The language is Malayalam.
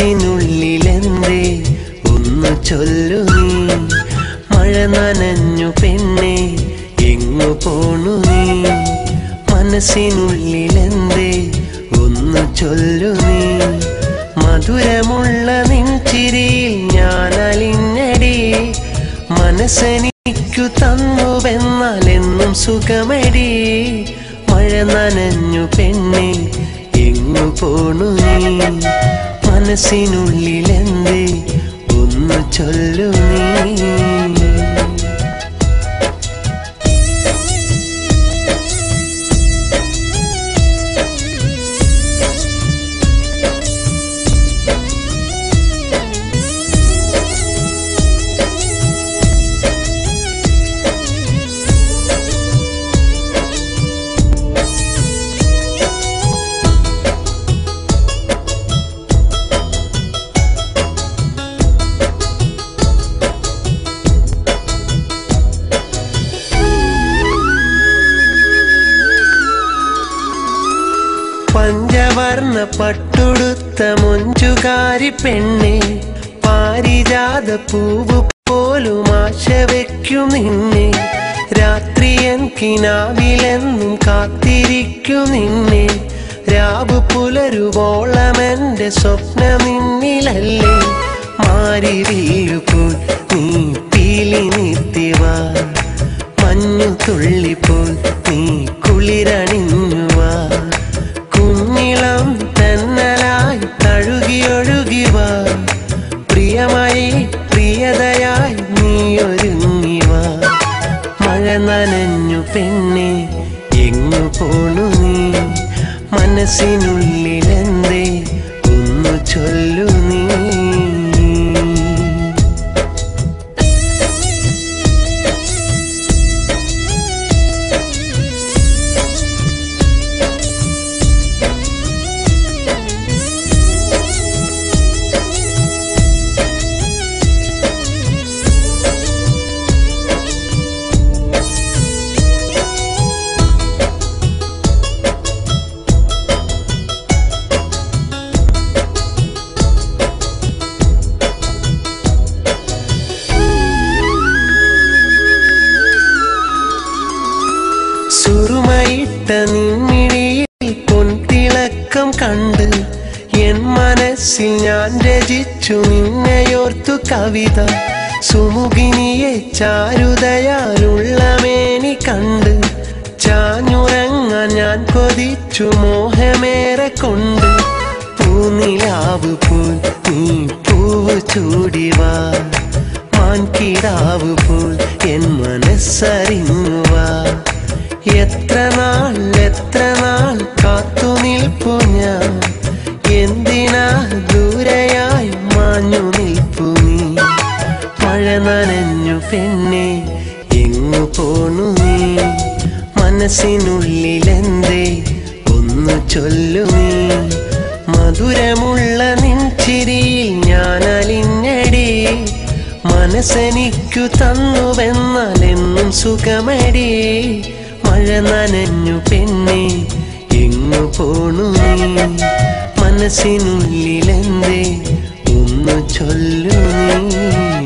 മനസ്സിനുള്ളിലെന്തേ ഒന്ന് ചൊല്ലു നീ. മഴ നനഞ്ഞു പെണ്ണെ എങ്ങു പോണു നീ. മനസ്സിനുള്ളിലെന്തേ ഒന്ന് ചൊല്ലു നീ. മധുരമുള്ള നിൻ ചിരിയിൽ ഞാൻ അലിഞ്ഞടി. മനസ്സെനിക്കു തന്നുവെന്നാൽ എന്നും സുഖമടി. മഴ നനഞ്ഞു പെണ്ണെ എങ്ങു പോണു നീ. മനസ്സിനുള്ളിലെന്തേ ഒന്ന് ചൊല്ലു നീ. പഞ്ചവർണ്ണ പട്ടുടുത്ത മൊഞ്ചുകാരി പെണ്ണെ പാരിജാത പൂവ് പോലും ആശ വയ്ക്കും നിന്നെ. രാത്രിയൻ കിനാവിലെന്നും കാത്തിരിക്കും നിന്നെ. രാവ് പുലരുവോളമെന്റെ സ്വപ്നം നിന്നിലല്ലേ. മാരിവില്ലുപോൽ നീ പീലി നിർത്തിവാ. മഞ്ഞു തുള്ളിപ്പോൽ നീ കുളിരണിഞ്ഞുവാ. കുഞ്ഞിളം തെന്നലായി തഴുകിയൊഴുകിവാ. പ്രിയമായി പ്രിയതയായി നീ ഒരുങ്ങിവാ. മഴ നനഞ്ഞു പെണ്ണെ എങ്ങു പോണു നീ. മനസ്സിനുള്ളിലെന്തേ ഒന്ന് ചൊല്ലു നീ. സുറുമയിട്ട നിൻമിഴിയിൽ പൊൻതിളക്കം കണ്ട് എൻ മനസ്സിൽ ഞാൻ രചിച്ചു നിന്നെയോർത്തു കവിത. സുമുഖിനിയെ ചാരുതയാലുള്ള മേനി കണ്ട് ചാഞ്ഞുറങ്ങാൻ ഞാൻ കൊതിച്ചു മോഹമേറെ കൊണ്ട്. പൂനിലാവ് പോൽ നീ പൂവ് ചൂടിവാ. മാൻകിടാവ് പോൽ എൻ മനസ്സറിഞ്ഞുവാ. എത്ര നാൾ കാത്തു നിൽപ്പു ഞാൻ. എന്തിനാ ദൂരെയായി മാഞ്ഞു നിൽപ്പു നീ. മഴ നനഞ്ഞു പെണ്ണെ എങ്ങു പോണു നീ. മനസ്സിനുള്ളിലെന്തേ ഒന്ന് ചൊല്ലു നീ. മധുരമുള്ള നിൻ ചിരിയിൽ ഞാൻ അലിഞ്ഞടി. മനസ്സെനിക്കു തന്നുവെന്നാൽ എന്നും സുഖമടി. മഴ നനഞ്ഞു പെണ്ണെ എങ്ങു പോണു നീ. മനസ്സിനുള്ളിലെന്തേ ഒന്ന് ചൊല്ലു നീ.